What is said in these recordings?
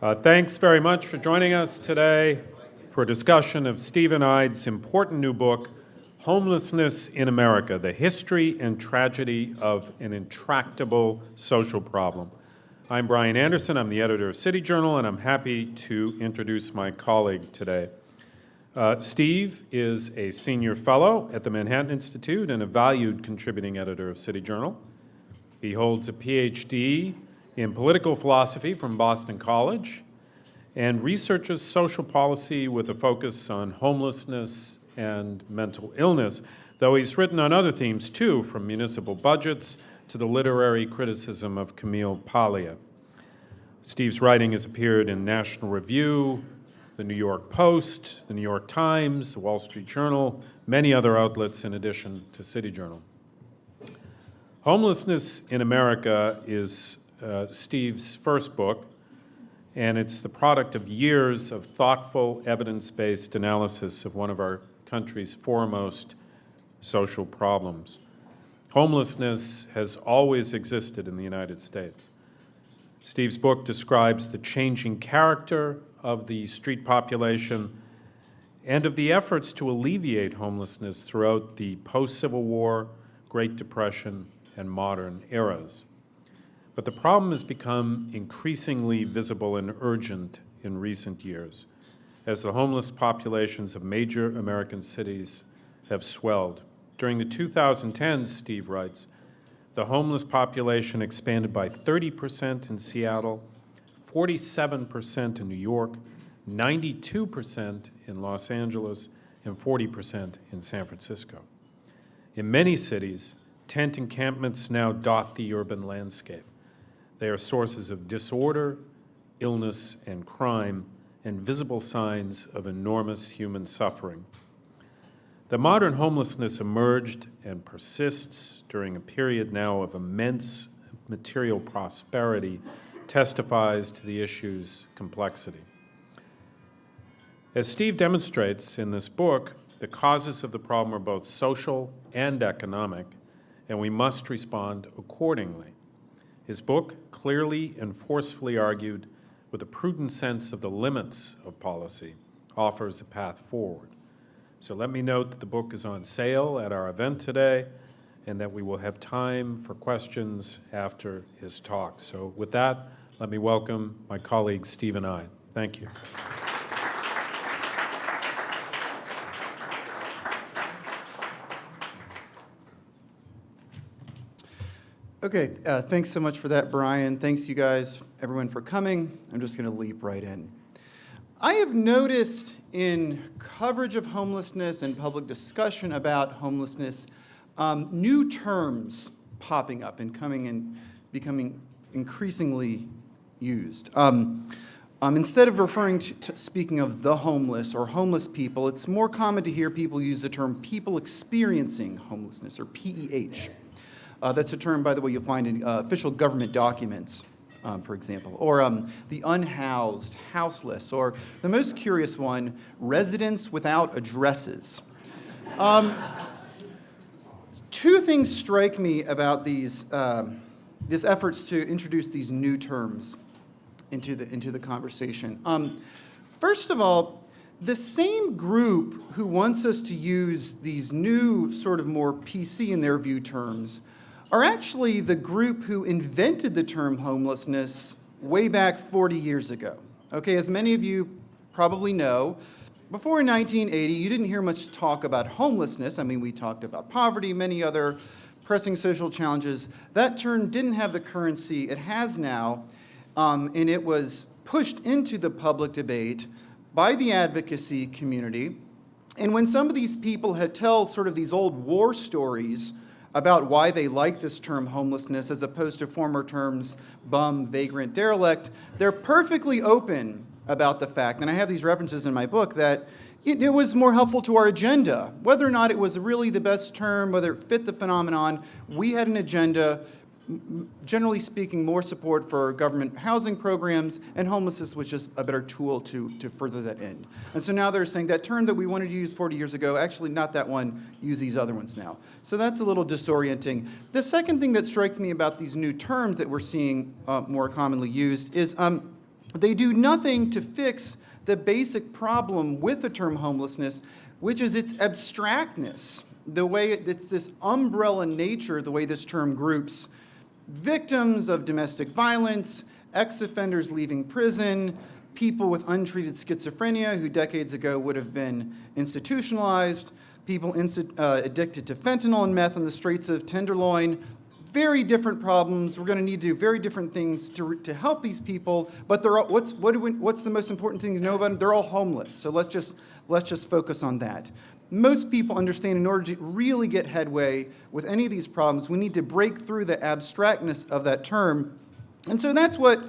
Thanks very much for joining us today for a discussion of Stephen Eide's important new book, Homelessness in America, The History and Tragedy of an Intractable Social Problem. I'm Brian Anderson. I'm the editor of City Journal, and I'm happy to introduce my colleague today. Steve is a senior fellow at the Manhattan Institute and a valued contributing editor of City Journal. He holds a PhD in political philosophy from Boston College and researches social policy with a focus on homelessness and mental illness, though he's written on other themes too, from municipal budgets to the literary criticism of Camille Paglia. Steve's writing has appeared in National Review, the New York Post, the New York Times, the Wall Street Journal, many other outlets in addition to City Journal. Homelessness in America is Steve's first book, and it's the product of years of thoughtful, evidence-based analysis of one of our country's foremost social problems. Homelessness has always existed in the United States. Steve's book describes the changing character of the street population and of the efforts to alleviate homelessness throughout the post-Civil War, Great Depression, and modern eras. But the problem has become increasingly visible and urgent in recent years as the homeless populations of major American cities have swelled. During the 2010s, Steve writes, the homeless population expanded by 30% in Seattle, 47% in New York, 92% in Los Angeles, and 40% in San Francisco. In many cities, tent encampments now dot the urban landscape. They are sources of disorder, illness, and crime, and visible signs of enormous human suffering. The modern homelessness emerged and persists during a period now of immense material prosperity, testifies to the issue's complexity. As Steve demonstrates in this book, the causes of the problem are both social and economic, and we must respond accordingly. His book, clearly and forcefully argued with a prudent sense of the limits of policy, offers a path forward. So let me note that the book is on sale at our event today and that we will have time for questions after his talk. So with that, let me welcome my colleague, Stephen Eide. Thank you. Okay, thanks so much for that, Brian. Thanks, you guys, everyone, for coming. I'm just going to leap right in. I have noticed in coverage of homelessness and public discussion about homelessness, new terms popping up and coming and becoming increasingly used. Instead of referring to speaking of the homeless or homeless people, it's more common to hear people use the term people experiencing homelessness, or PEH. That's a term, by the way, you'll find in official government documents, for example, or the unhoused, houseless, or the most curious one, residents without addresses. Two things strike me about these efforts to introduce these new terms into the conversation. First of all, the same group who wants us to use these new sort of more PC in their view terms are actually the group who invented the term homelessness way back 40 years ago. Okay, as many of you probably know, before 1980, you didn't hear much talk about homelessness. I mean, we talked about poverty, many other pressing social challenges. That term didn't have the currency it has now, and it was pushed into the public debate by the advocacy community. And when some of these people had tell sort of these old war stories about why they like this term homelessness as opposed to former terms bum, vagrant, derelict, they're perfectly open about the fact, and I have these references in my book, that it was more helpful to our agenda. Whether or not it was really the best term, whether it fit the phenomenon, we had an agenda, generally speaking, more support for government housing programs, and homelessness was just a better tool to further that end. And so now they're saying that term that we wanted to use 40 years ago, actually not that one, use these other ones now. So that's a little disorienting. The second thing that strikes me about these new terms that we're seeing more commonly used is they do nothing to fix the basic problem with the term homelessness, which is its abstractness, the way it's this umbrella nature, the way this term groups victims of domestic violence, ex-offenders leaving prison, people with untreated schizophrenia who decades ago would have been institutionalized, people addicted to fentanyl and meth on the streets of Tenderloin. Very different problems. We're going to need to do very different things to help these people. But they're all, what's the most important thing to know about them? They're all homeless. So let's just focus on that. Most people understand in order to really get headway with any of these problems, we need to break through the abstractness of that term. And so that's what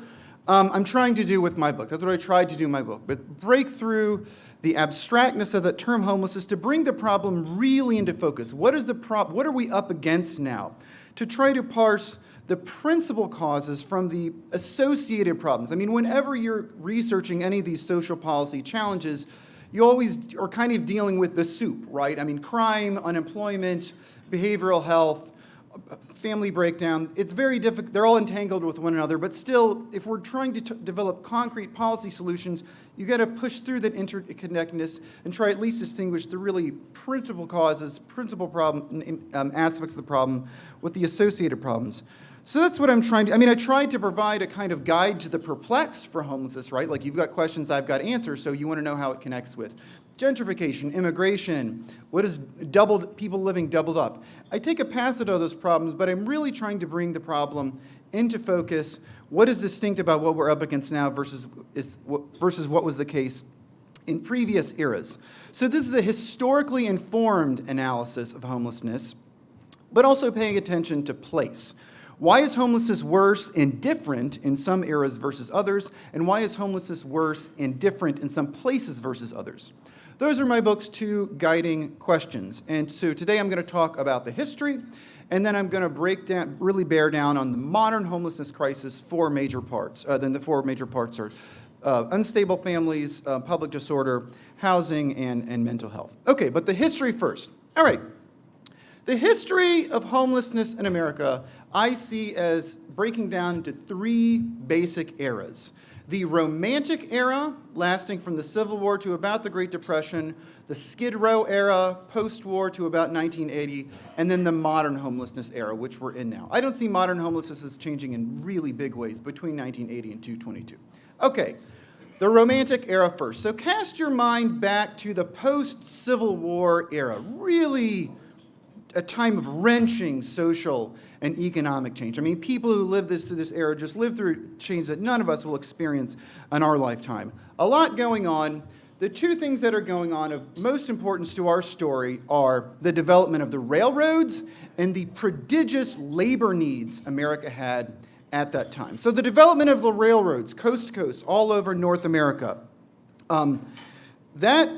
I'm trying to do with my book. That's what I tried to do in my book. But break through the abstractness of that term homelessness to bring the problem really into focus. What is the problem? What are we up against now? To try to parse the principal causes from the associated problems. I mean, whenever you're researching any of these social policy challenges, you always are kind of dealing with the soup, right? I mean, crime, unemployment, behavioral health, family breakdown. It's very difficult. They're all entangled with one another, but still, if we're trying to develop concrete policy solutions, you got to push through that interconnectedness and try at least distinguish the really principal causes, principal problem aspects of the problem with the associated problems. So that's what I'm trying to, I tried to provide a kind of guide to the perplexed for homelessness, right? Like you've got questions, I've got answers, so you want to know how it connects with gentrification, immigration, what is people living doubled up. I take a passage of those problems, but I'm really trying to bring the problem into focus. What is distinct about what we're up against now versus what was the case in previous eras? So this is a historically informed analysis of homelessness, but also paying attention to place. Why is homelessness worse and different in some eras versus others? And why is homelessness worse and different in some places versus others? Those are my book's two guiding questions. And so today I'm going to talk about the history, and then I'm going to really bear down on the modern homelessness crisis, four major parts. Then the four major parts are unstable families, public disorder, housing, and mental health. Okay, but the history first. All right. The history of homelessness in America I see as breaking down into three basic eras. The Romantic era, lasting from the Civil War to about the Great Depression, the Skid Row era, post-war to about 1980, and then the modern homelessness era, which we're in now. I don't see modern homelessness as changing in really big ways between 1980 and 2022. Okay, the Romantic era first. So cast your mind back to the post-Civil War era, really a time of wrenching social and economic change. I mean, people who lived through this era just lived through change that none of us will experience in our lifetime. A lot going on. The two things that are going on of most importance to our story are the development of the railroads and the prodigious labor needs America had at that time. So the development of the railroads, coast to coast, all over North America, that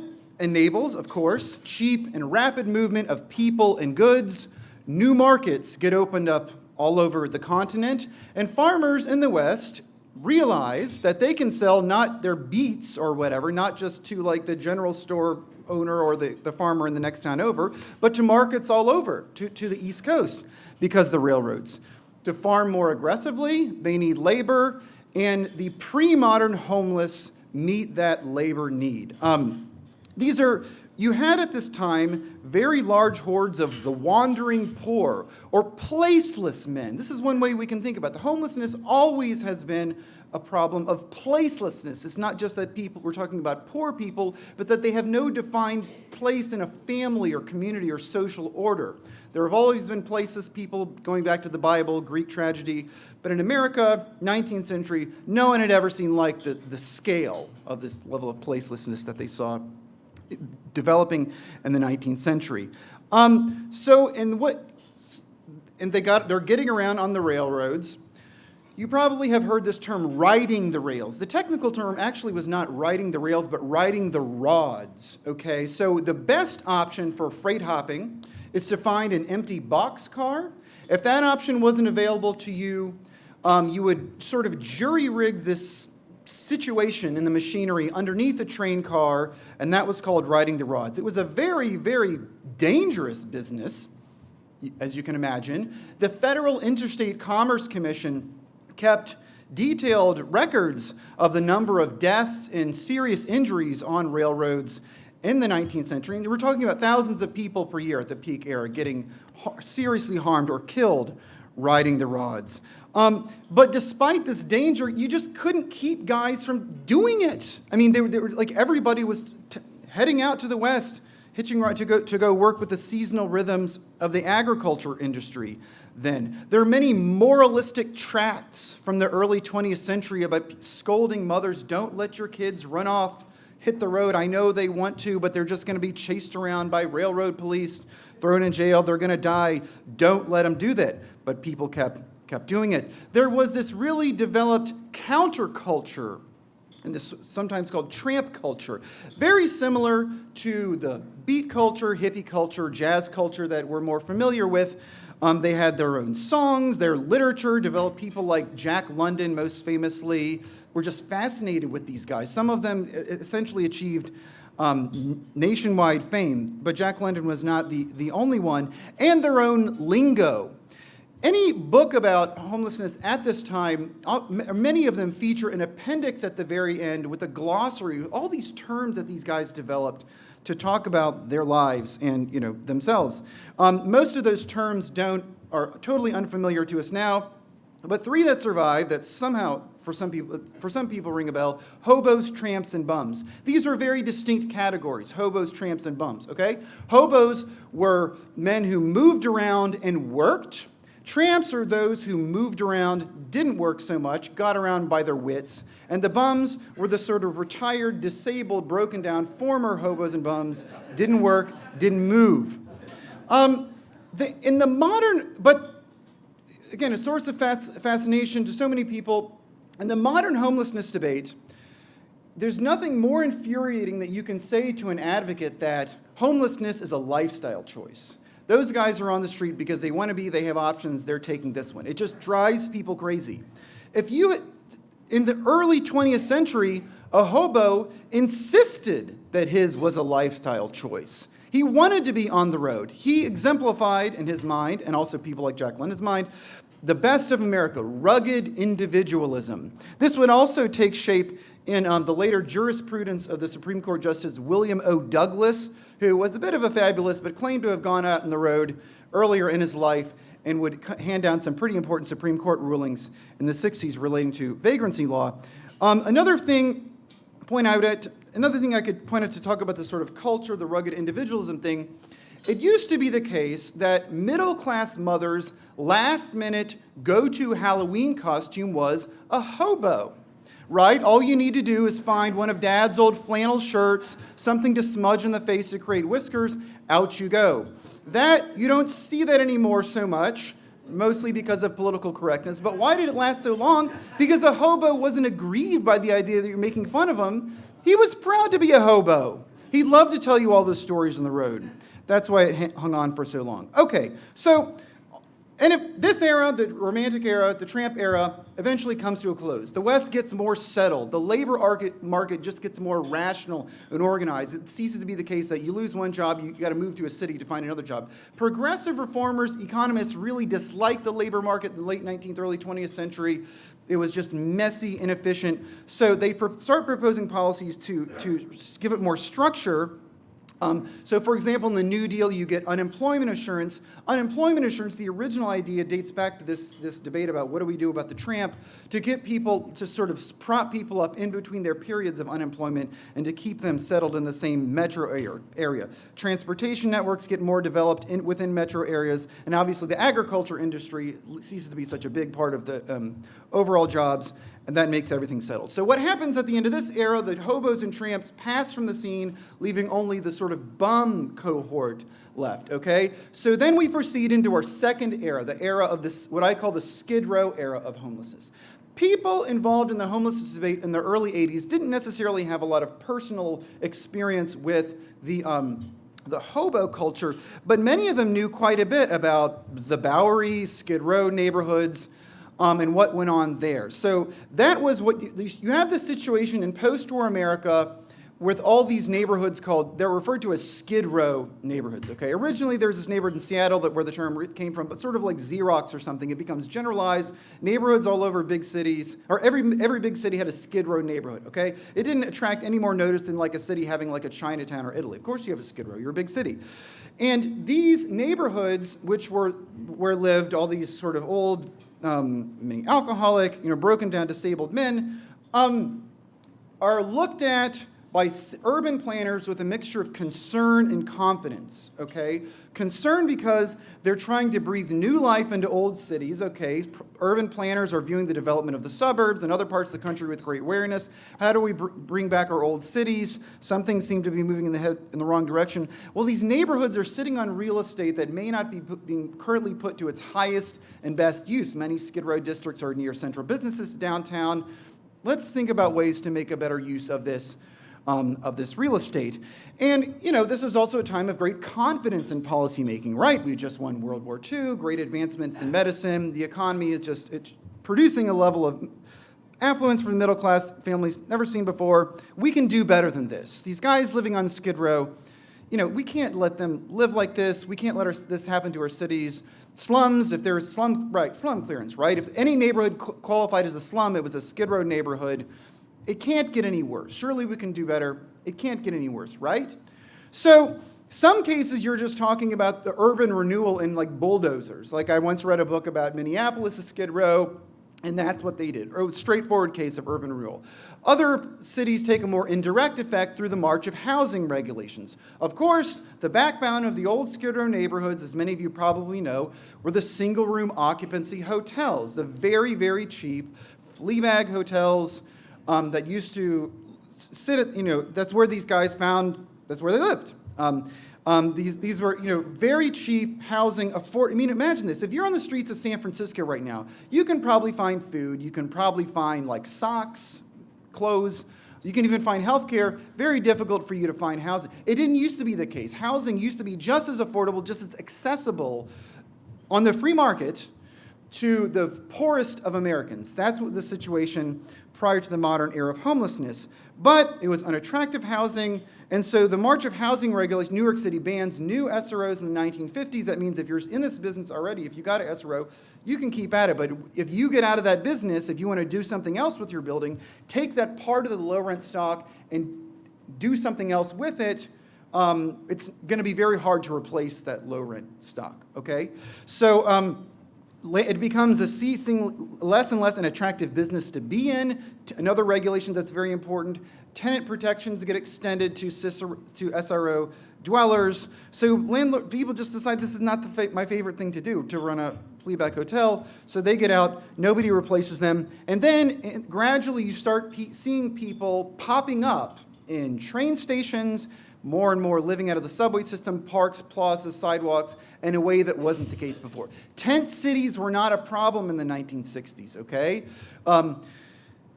enables, of course, cheap and rapid movement of people and goods. New markets get opened up all over the continent, and farmers in the West realize that they can sell not their beets or whatever, not just to like the general store owner or the farmer in the next town over, but to markets all over, to the East Coast, because of the railroads. To farm more aggressively, they need labor, and the pre-modern homeless meet that labor need. You had at this time very large hordes of the wandering poor or placeless men. This is one way we can think about it. The homelessness always has been a problem of placelessness. It's not just that we're talking about poor people, but that they have no defined place in a family or community or social order. There have always been placeless people going back to the Bible, Greek tragedy, but in America, 19th century, no one had ever seen like the scale of this level of placelessness that they saw developing in the 19th century. They're getting around on the railroads. You probably have heard this term, riding the rails. The technical term actually was not riding the rails, but riding the rods, okay? So the best option for freight hopping is to find an empty boxcar. If that option wasn't available to you, you would sort of jury-rig this situation in the machinery underneath a train car, and that was called riding the rods. It was a very, very dangerous business, as you can imagine. The Federal Interstate Commerce Commission kept detailed records of the number of deaths and serious injuries on railroads in the 19th century. And we're talking about thousands of people per year at the peak era getting seriously harmed or killed riding the rods. But despite this danger, you just couldn't keep guys from doing it. I mean, they were like everybody was heading out to the west, hitching ride to go work with the seasonal rhythms of the agriculture industry. Then there are many moralistic tracts from the early 20th century about scolding mothers, don't let your kids run off, hit the road. I know they want to, but they're just going to be chased around by railroad police, thrown in jail, they're going to die. Don't let them do that. But people kept doing it. There was this really developed counterculture, and this sometimes called tramp culture, very similar to the beat culture, hippie culture, jazz culture that we're more familiar with. They had their own songs, their literature, developed people like Jack London, most famously, were just fascinated with these guys. Some of them essentially achieved nationwide fame, but Jack London was not the only one, and their own lingo. Any book about homelessness at this time, many of them feature an appendix at the very end with a glossary, all these terms that these guys developed to talk about their lives and themselves. Most of those terms are totally unfamiliar to us now, but three that survive that somehow, for some people ring a bell: hobos, tramps, and bums. These are very distinct categories: hobos, tramps, and bums. Okay, hobos were men who moved around and worked. Tramps are those who moved around, didn't work so much, got around by their wits. And the bums were the sort of retired, disabled, broken down former hobos and bums, didn't work, didn't move. In the modern, but again, a source of fascination to so many people, in the modern homelessness debate, there's nothing more infuriating that you can say to an advocate that homelessness is a lifestyle choice. Those guys are on the street because they want to be, they have options, they're taking this one. It just drives people crazy. In the early 20th century, a hobo insisted that his was a lifestyle choice. He wanted to be on the road. He exemplified in his mind, and also people like Jack London's mind, the best of America, rugged individualism. This would also take shape in the later jurisprudence of the Supreme Court Justice William O. Douglas, who was a bit of a fabulist, but claimed to have gone out on the road earlier in his life and would hand down some pretty important Supreme Court rulings in the 60s relating to vagrancy law. Another thing I could point out to talk about the sort of culture, the rugged individualism thing, it used to be the case that middle-class mothers' last-minute go-to Halloween costume was a hobo. Right? All you need to do is find one of Dad's old flannel shirts, something to smudge in the face to create whiskers, out you go. You don't see that anymore so much, mostly because of political correctness. But why did it last so long? Because a hobo wasn't aggrieved by the idea that you're making fun of him. He was proud to be a hobo. He loved to tell you all those stories on the road. That's why it hung on for so long. Okay, so, and if this era, the Romantic era, the Tramp era, eventually comes to a close. The West gets more settled. The labor market just gets more rational and organized. It ceases to be the case that you lose one job, you got to move to a city to find another job. Progressive reformers, economists really disliked the labor market in the late 19th, early 20th century. It was just messy, inefficient. So they start proposing policies to give it more structure. So, for example, in the New Deal, you get unemployment insurance. Unemployment insurance, the original idea dates back to this debate about what do we do about the tramp, to get people to sort of prop people up in between their periods of unemployment and to keep them settled in the same metro area. Transportation networks get more developed within metro areas, and obviously the agriculture industry ceases to be such a big part of the overall jobs, and that makes everything settled. So what happens at the end of this era, the hobos and tramps pass from the scene, leaving only the sort of bum cohort left, okay? So then we proceed into our second era, the era of this, what I call the Skid Row era of homelessness. People involved in the homelessness debate in the early 80s didn't necessarily have a lot of personal experience with the hobo culture, but many of them knew quite a bit about the Bowery, Skid Row neighborhoods, and what went on there. So that was what you have this situation in post-war America with all these neighborhoods they're referred to as Skid Row neighborhoods, okay? Originally, there was this neighborhood in Seattle where the term came from, but sort of like Xerox or something, it becomes generalized. Neighborhoods all over big cities, or every big city had a Skid Row neighborhood, okay? It didn't attract any more notice than like a city having like a Chinatown or Italy. Of course you have a Skid Row, you're a big city. And these neighborhoods, which were where lived all these sort of old, many alcoholic, broken down, disabled men, are looked at by urban planners with a mixture of concern and confidence, okay? Concern because they're trying to breathe new life into old cities, okay? Urban planners are viewing the development of the suburbs and other parts of the country with great wariness. How do we bring back our old cities? Some things seem to be moving in the wrong direction. Well, these neighborhoods are sitting on real estate that may not be being currently put to its highest and best use. Many Skid Row districts are near central businesses downtown. Let's think about ways to make a better use of this real estate. And, this is also a time of great confidence in policymaking, right? We just won World War II, great advancements in medicine. The economy is it's producing a level of affluence for the middle class families never seen before. We can do better than this. These guys living on Skid Row, we can't let them live like this. We can't let this happen to our cities. Slums, if there's slum clearance, right? If any neighborhood qualified as a slum, it was a Skid Row neighborhood. It can't get any worse. Surely we can do better. It can't get any worse, right? So some cases you're just talking about the urban renewal in like bulldozers. Like I once read a book about Minneapolis, a Skid Row, and that's what they did. A straightforward case of urban renewal. Other cities take a more indirect effect through the march of housing regulations. Of course, the backbone of the old Skid Row neighborhoods, as many of you probably know, were the single-room occupancy hotels, the very, very cheap flea bag hotels that used to sit at, that's where these guys found, that's where they lived. These were, very cheap housing. Imagine this. If you're on the streets of San Francisco right now, you can probably find food. You can probably find like socks, clothes. You can even find healthcare. Very difficult for you to find housing. It didn't used to be the case. Housing used to be just as affordable, just as accessible on the free market to the poorest of Americans. That's what the situation prior to the modern era of homelessness. But it was unattractive housing, and so the march of housing regulation, New York City bans new SROs in the 1950s. That means if you're in this business already, if you got an SRO, you can keep at it. But if you get out of that business, if you want to do something else with your building, take that part of the low rent stock and do something else with it. It's going to be very hard to replace that low rent stock, okay? So it becomes a ceasing less and less an attractive business to be in. Another regulation that's very important, tenant protections get extended to SRO dwellers. So people just decide this is not my favorite thing to do, to run a flea bag hotel. So they get out, nobody replaces them. And then gradually you start seeing people popping up in train stations, more and more living out of the subway system, parks, plazas, sidewalks, in a way that wasn't the case before. Tent cities were not a problem in the 1960s, okay?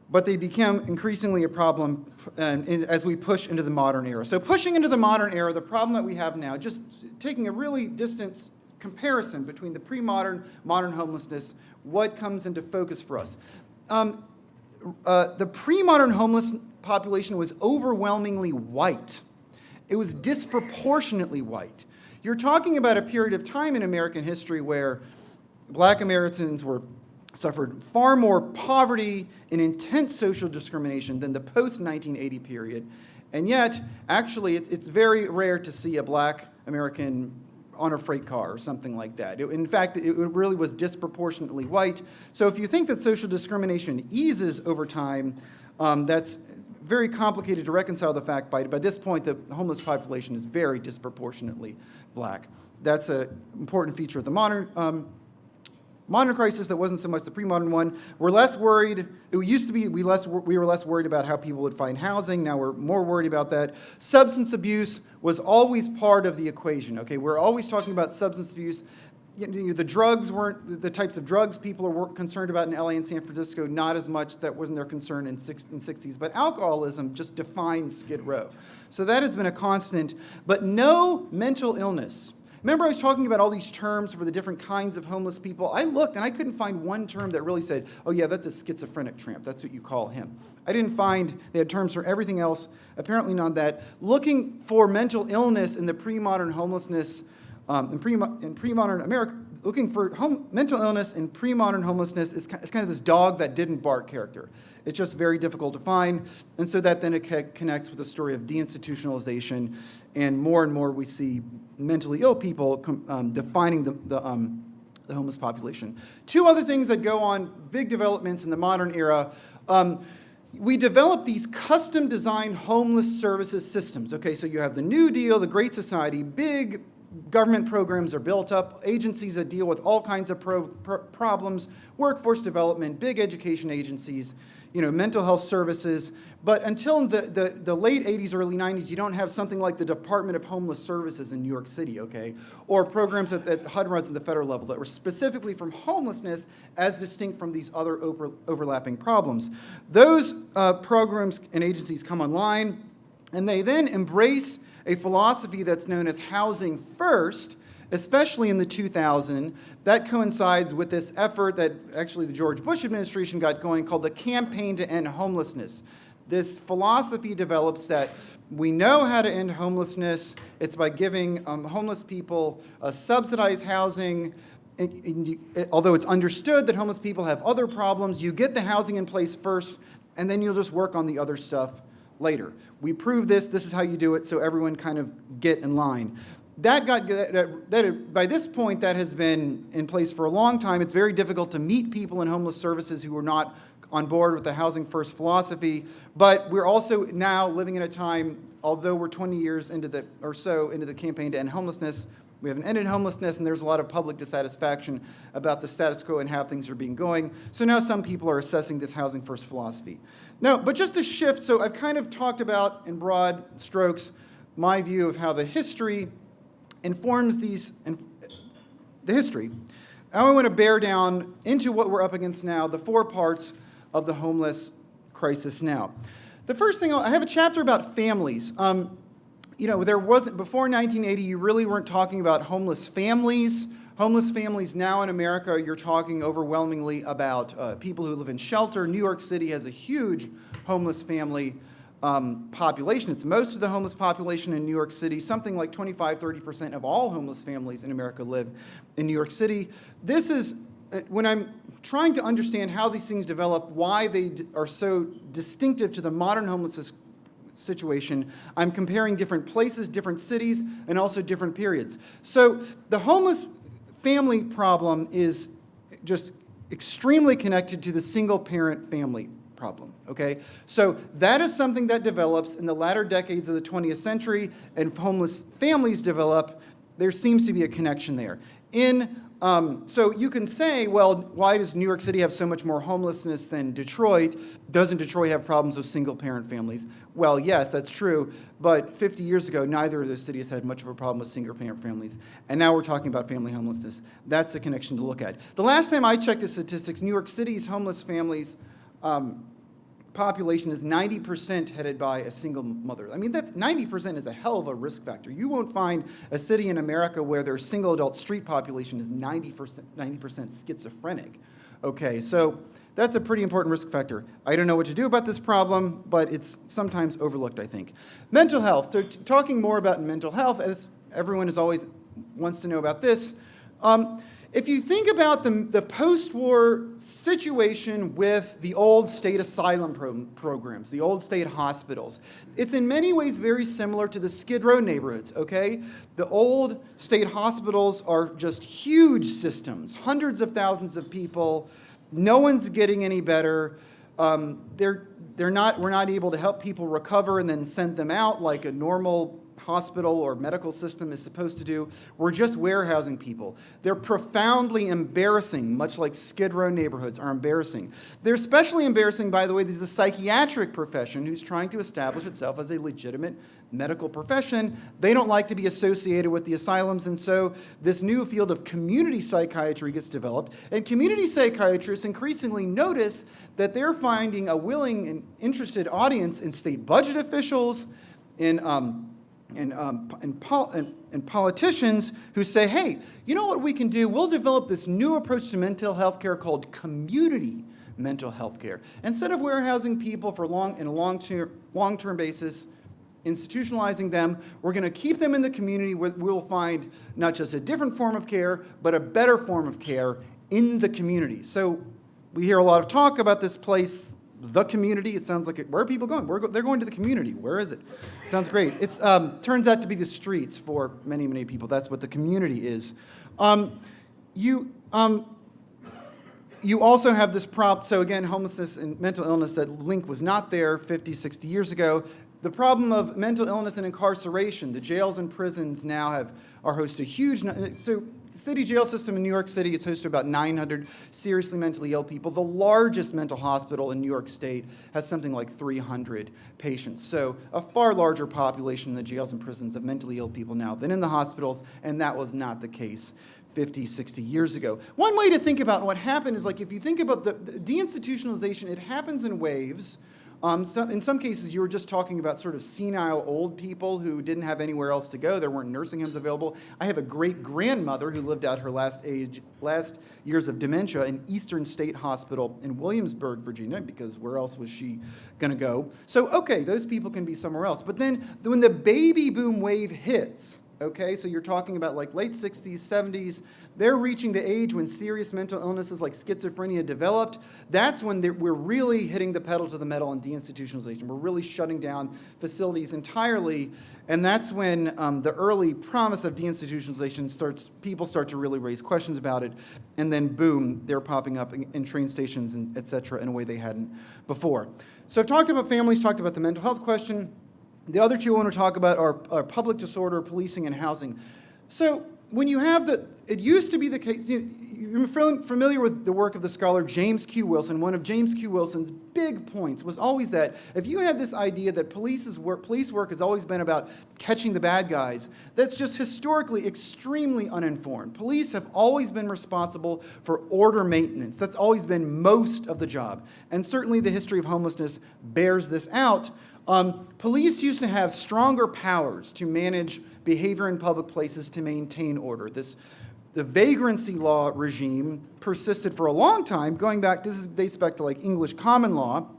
But they became increasingly a problem as we push into the modern era. So pushing into the modern era, the problem that we have now, just taking a really distant comparison between the pre-modern, modern homelessness, what comes into focus for us? The pre-modern homeless population was overwhelmingly white. It was disproportionately white. You're talking about a period of time in American history where Black Americans suffered far more poverty and intense social discrimination than the post-1980 period. And yet, actually, it's very rare to see a Black American on a freight car or something like that. In fact, it really was disproportionately white. So if you think that social discrimination eases over time, that's very complicated to reconcile the fact by this point the homeless population is very disproportionately Black. That's an important feature of the modern crisis that wasn't so much the pre-modern one. We're less worried. It used to be we were less worried about how people would find housing. Now we're more worried about that. Substance abuse was always part of the equation. Okay, we're always talking about substance abuse. The drugs weren't the types of drugs people were concerned about in LA and San Francisco, not as much. That wasn't their concern in the 60s. But alcoholism just defines Skid Row. So that has been a constant. But no mental illness, Remember I was talking about all these terms for the different kinds of homeless people? I looked and I couldn't find one term that really said, oh yeah, that's a schizophrenic tramp. That's what you call him. I didn't find, they had terms for everything else, apparently not that. Looking for mental illness in the pre-modern homelessness, in pre-modern America, looking for mental illness in pre-modern homelessness is kind of this dog that didn't bark character. It's just very difficult to find, and so that then it connects with the story of deinstitutionalization, and more we see mentally ill people defining the homeless population. Two other things that go on, big developments in the modern era. We developed these custom-designed homeless services systems. Okay, so you have the New Deal, the Great Society, big government programs are built up, agencies that deal with all kinds of problems, workforce development, big education agencies, mental health services. But until the late 80s, early 90s, you don't have something like the Department of Homeless Services in New York City, okay? Or programs that HUD runs at the federal level that were specifically from homelessness as distinct from these other overlapping problems. Those programs and agencies come online, and they then embrace a philosophy that's known as housing first, especially in the 2000s. That coincides with this effort that actually the George Bush administration got going called the Campaign to End Homelessness. This philosophy develops that we know how to end homelessness. It's by giving homeless people subsidized housing. Although it's understood that homeless people have other problems, you get the housing in place first, and then you'll just work on the other stuff later. We prove this is how you do it, so everyone kind of get in line. By this point, that has been in place for a long time. It's very difficult to meet people in homeless services who are not on board with the housing first philosophy, but we're also now living in a time, although we're 20 years into the campaign to end homelessness, we haven't ended homelessness, and there's a lot of public dissatisfaction about the status quo and how things are being going. So now some people are assessing this housing first philosophy. Now, but just to shift, so I've kind of talked about in broad strokes my view of how the history informs the history. Now I want to bear down into what we're up against now, the four parts of the homeless crisis now. The first thing, I have a chapter about families. There wasn't, before 1980, you really weren't talking about homeless families. Homeless families now in America, you're talking overwhelmingly about people who live in shelter. New York City has a huge homeless family population. It's most of the homeless population in New York City. Something like 25-30% of all homeless families in America live in New York City. This is, when I'm trying to understand how these things develop, why they are so distinctive to the modern homelessness situation, I'm comparing different places, different cities, and also different periods. So the homeless family problem is just extremely connected to the single-parent family problem, okay? So that is something that develops in the latter decades of the 20th century, and homeless families develop. There seems to be a connection there. So you can say, well, why does New York City have so much more homelessness than Detroit? Doesn't Detroit have problems with single-parent families? Well, yes, that's true, but 50 years ago, neither of those cities had much of a problem with single-parent families, and now we're talking about family homelessness. That's the connection to look at. The last time I checked the statistics, New York City's homeless families population is 90% headed by a single mother. I mean, that's 90% is a hell of a risk factor. You won't find a city in America where their single adult street population is 90% schizophrenic. Okay, so that's a pretty important risk factor. I don't know what to do about this problem, but it's sometimes overlooked, I think. Mental health. So talking more about mental health, as everyone is always wants to know about this. If you think about the post-war situation with the old state asylum programs, the old state hospitals, it's in many ways very similar to the Skid Row neighborhoods, okay? The old state hospitals are just huge systems, hundreds of thousands of people. No one's getting any better. We're not able to help people recover and then send them out like a normal hospital or medical system is supposed to do. We're just warehousing people. They're profoundly embarrassing, much like Skid Row neighborhoods are embarrassing. They're especially embarrassing, by the way, to the psychiatric profession who's trying to establish itself as a legitimate medical profession. They don't like to be associated with the asylums, and so this new field of community psychiatry gets developed, and community psychiatrists increasingly notice that they're finding a willing and interested audience in state budget officials, in and politicians who say, hey, you know what we can do? We'll develop this new approach to mental health care called community mental health care. Instead of warehousing people for in a long-term basis, institutionalizing them, we're going to keep them in the community where we'll find not just a different form of care, but a better form of care in the community. So we hear a lot of talk about this place, the community. It sounds like, where are people going? They're going to the community. Where is it? Sounds great. It turns out to be the streets for many, many people. That's what the community is. You also have this problem. So again, homelessness and mental illness, that link was not there 50, 60 years ago. The problem of mental illness and incarceration. The jails and prisons now are host to huge. So the city jail system in New York City is host to about 900 seriously mentally ill people. The largest mental hospital in New York State has something like 300 patients. So a far larger population in the jails and prisons of mentally ill people now than in the hospitals, and that was not the case 50, 60 years ago. One way to think about what happened is, like, if you think about the deinstitutionalization, it happens in waves. In some cases, you were just talking about sort of senile old people who didn't have anywhere else to go. There weren't nursing homes available. I have a great-grandmother who lived out her last years of dementia in Eastern State Hospital in Williamsburg, Virginia, because where else was she going to go? So, okay, those people can be somewhere else. But then when the baby boom wave hits, okay, so you're talking about like late 60s, 70s, they're reaching the age when serious mental illnesses like schizophrenia developed. That's when we're really hitting the pedal to the metal on deinstitutionalization. We're really shutting down facilities entirely, and that's when the early promise of deinstitutionalization people start to really raise questions about it, and then boom, they're popping up in train stations and et cetera in a way they hadn't before. So I've talked about families, talked about the mental health question. The other two I want to talk about are public disorder, policing, and housing. So when you have it used to be the case, you're familiar with the work of the scholar James Q. Wilson. One of James Q. Wilson's big points was always that if you had this idea that police work has always been about catching the bad guys, that's just historically extremely uninformed. Police have always been responsible for order maintenance. That's always been most of the job. And certainly the history of homelessness bears this out. Police used to have stronger powers to manage behavior in public places to maintain order. The vagrancy law regime persisted for a long time, dates back to like English common law.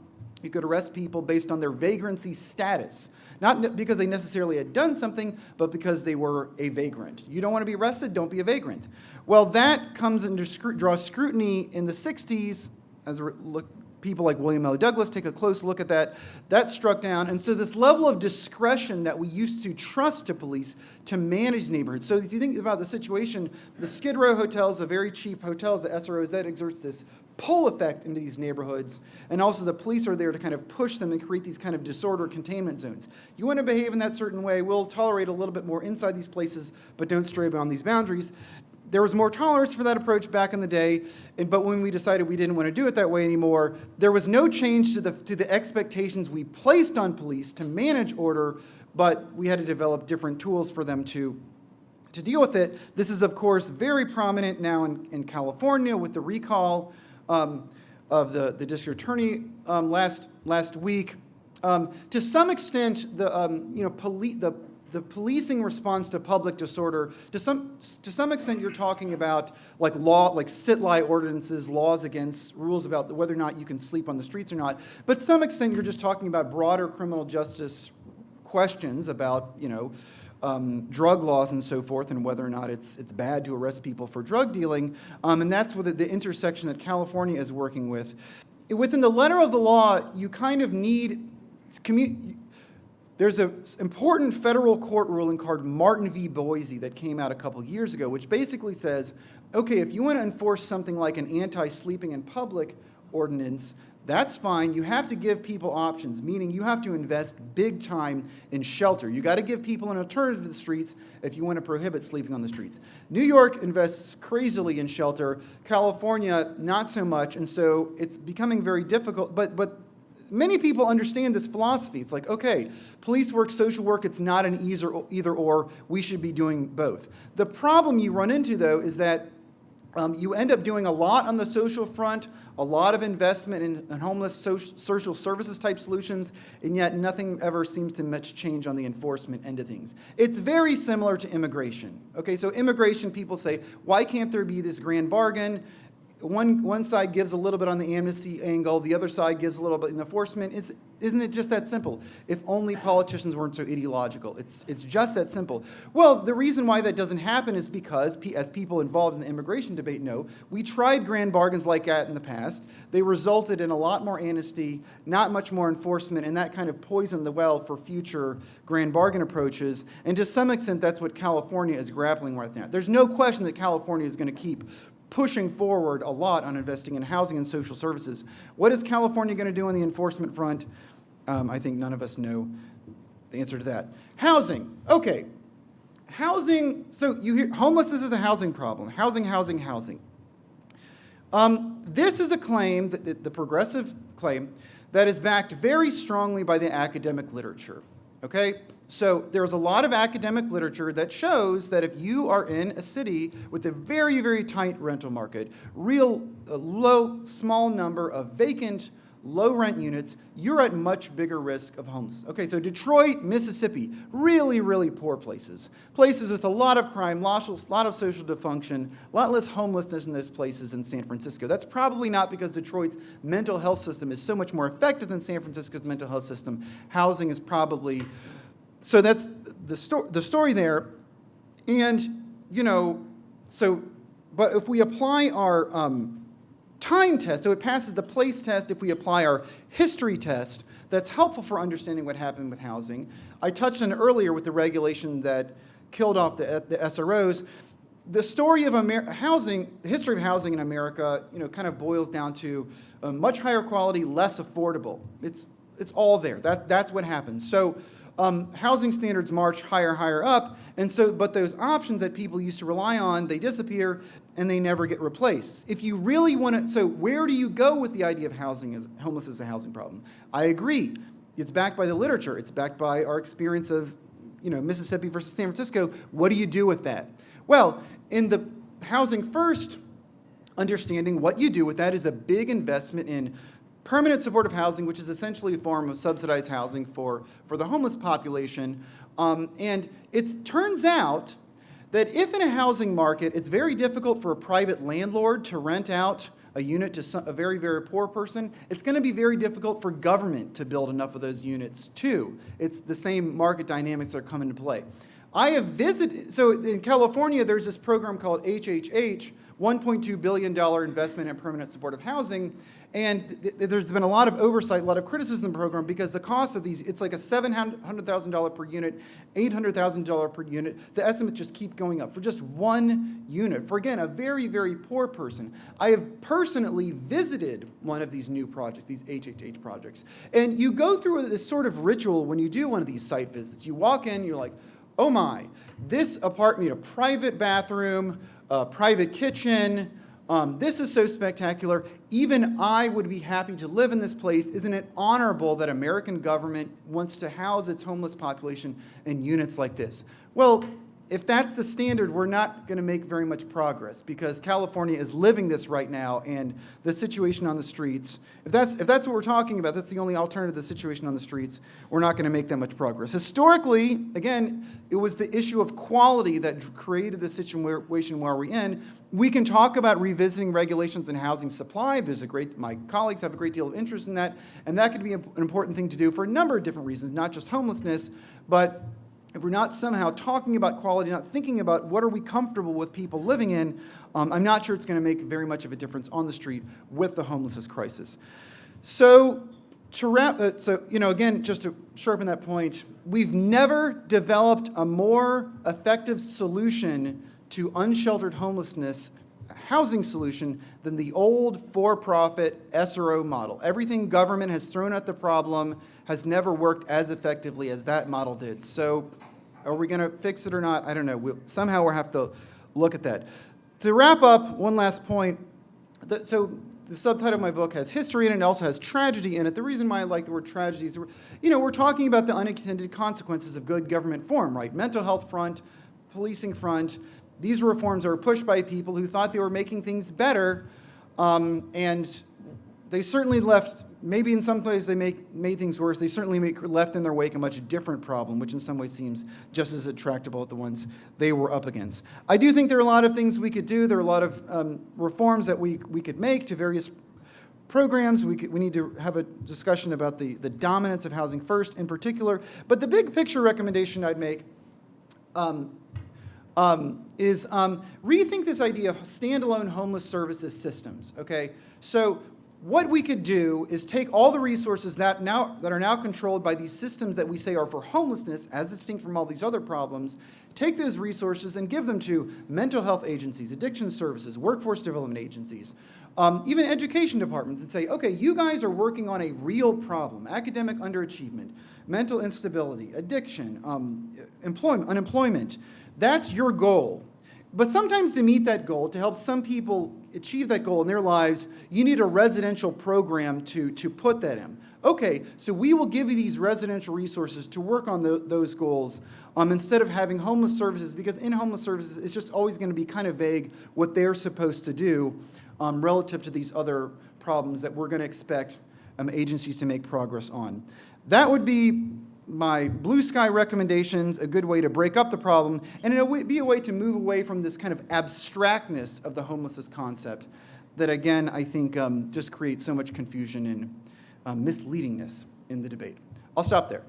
You could arrest people based on their vagrancy status, not because they necessarily had done something, but because they were a vagrant. You don't want to be arrested, don't be a vagrant. Well, that comes into draws scrutiny in the 60s as people like William L. Douglas take a close look at that. That struck down. And so this level of discretion that we used to trust to police to manage neighborhoods. So if you think about the situation, the Skid Row hotels, the very cheap hotels, the SROs, that exerts this pull effect into these neighborhoods. And also the police are there to kind of push them and create these kind of disorder containment zones. You want to behave in that certain way, we'll tolerate a little bit more inside these places, but don't stray beyond these boundaries. There was more tolerance for that approach back in the day, but when we decided we didn't want to do it that way anymore, there was no change to the expectations we placed on police to manage order, but we had to develop different tools for them to deal with it. This is, of course, very prominent now in California with the recall of the district attorney last week. To some extent, the policing response to public disorder, to some extent, you're talking about like sit-lie ordinances, laws against rules about whether or not you can sleep on the streets or not. But to some extent, you're just talking about broader criminal justice questions about drug laws and so forth, and whether or not it's bad to arrest people for drug dealing. And that's what the intersection that California is working with. Within the letter of the law, you kind of need There's an important federal court ruling called Martin v. Boise that came out a couple years ago, which basically says, okay, if you want to enforce something like an anti-sleeping in public ordinance, that's fine. You have to give people options, meaning you have to invest big time in shelter. You got to give people an alternative to the streets if you want to prohibit sleeping on the streets. New York invests crazily in shelter. California, not so much, and so it's becoming very difficult. But many people understand this philosophy. It's like, okay, police work, social work, it's not an either or. We should be doing both. The problem you run into, though, is that You end up doing a lot on the social front, a lot of investment in homeless social services type solutions, and yet nothing ever seems to much change on the enforcement end of things. It's very similar to immigration. Okay, so immigration, people say, why can't there be this grand bargain? One side gives a little bit on the amnesty angle, the other side gives a little bit in enforcement. Isn't it just that simple? If only politicians weren't so ideological. It's just that simple. Well, the reason why that doesn't happen is because, as people involved in the immigration debate know, we tried grand bargains like that in the past. They resulted in a lot more amnesty, not much more enforcement, and that kind of poisoned the well for future grand bargain approaches. And to some extent, that's what California is grappling with now. There's no question that California is going to keep pushing forward a lot on investing in housing and social services. What is California going to do on the enforcement front? I think none of us know the answer to that. Housing. Okay. Housing. So you hear homelessness is a housing problem. Housing. This is a claim, the progressive claim, that is backed very strongly by the academic literature. Okay? So there's a lot of academic literature that shows that if you are in a city with a very, very tight rental market, small number of vacant, low rent units, you're at much bigger risk of homelessness. Okay, so Detroit, Mississippi, really, really poor places. Places with a lot of crime, lot of social dysfunction, a lot less homelessness in those places than San Francisco. That's probably not because Detroit's mental health system is so much more effective than San Francisco's mental health system. Housing is probably... So that's the story there. And, but if we apply our time test, so it passes the place test, if we apply our history test, that's helpful for understanding what happened with housing. I touched on it earlier with the regulation that killed off the SROs. The story of housing, the history of housing in America, kind of boils down to much higher quality, less affordable. It's all there. That's what happened. So housing standards march higher up, and so, but those options that people used to rely on, they disappear and they never get replaced. If you really want to, so where do you go with the idea of homelessness as a housing problem? I agree. It's backed by the literature. It's backed by our experience of, Mississippi versus San Francisco. What do you do with that? Well, in the housing first understanding, what you do with that is a big investment in permanent supportive housing, which is essentially a form of subsidized housing for the homeless population. And it turns out that if in a housing market, it's very difficult for a private landlord to rent out a unit to a very, very poor person, it's going to be very difficult for government to build enough of those units too. It's the same market dynamics that come into play. I have visited, so in California, there's this program called HHH, $1.2 billion investment in permanent supportive housing. And there's been a lot of oversight, a lot of criticism of the program because the cost of these, it's like a $700,000 per unit, $800,000 per unit. The estimates just keep going up for just one unit. For, again, a very, very poor person. I have personally visited one of these new projects, these HHH projects. And you go through this sort of ritual when you do one of these site visits. You walk in, you're like, oh my, this apartment, a private bathroom, a private kitchen, this is so spectacular. Even I would be happy to live in this place. Isn't it honorable that American government wants to house its homeless population in units like this? Well, if that's the standard, we're not going to make very much progress because California is living this right now, and the situation on the streets, if that's what we're talking about, that's the only alternative to the situation on the streets, we're not going to make that much progress. Historically, again, it was the issue of quality that created the situation where we're in. We can talk about revisiting regulations and housing supply. My colleagues have a great deal of interest in that, and that could be an important thing to do for a number of different reasons, not just homelessness, but if we're not somehow talking about quality, not thinking about what are we comfortable with people living in, I'm not sure it's going to make very much of a difference on the street with the homelessness crisis. So again, just to sharpen that point, we've never developed a more effective solution to unsheltered homelessness, housing solution, than the old for-profit SRO model. Everything government has thrown at the problem has never worked as effectively as that model did. So are we going to fix it or not? I don't know. Somehow we'll have to look at that. To wrap up, one last point. So the subtitle of my book has history in it, and it also has tragedy in it. The reason why I like the word tragedy is, we're talking about the unintended consequences of good government form, right? Mental health front, policing front. these reforms are pushed by people who thought they were making things better, and they certainly left, maybe in some ways they made things worse, they certainly left in their wake a much different problem, which in some ways seems just as intractable as the ones they were up against. I do think there are a lot of things we could do. There are a lot of reforms that we could make to various programs. We need to have a discussion about the dominance of housing first in particular. But the big picture recommendation I'd make is rethink this idea of standalone homeless services systems, okay? So what we could do is take all the resources that are now controlled by these systems that we say are for homelessness, as distinct from all these other problems, take those resources and give them to mental health agencies, addiction services, workforce development agencies, even education departments, and say, okay, you guys are working on a real problem, academic underachievement, mental instability, addiction, unemployment. That's your goal. But sometimes to meet that goal, to help some people achieve that goal in their lives, you need a residential program to put that in. Okay, so we will give you these residential resources to work on those goals instead of having homeless services, because in homeless services, it's just always going to be kind of vague what they're supposed to do relative to these other problems that we're going to expect agencies to make progress on. That would be my blue sky recommendations, a good way to break up the problem, and it would be a way to move away from this kind of abstractness of the homelessness concept that, again, I think just creates so much confusion and misleadingness in the debate. I'll stop there.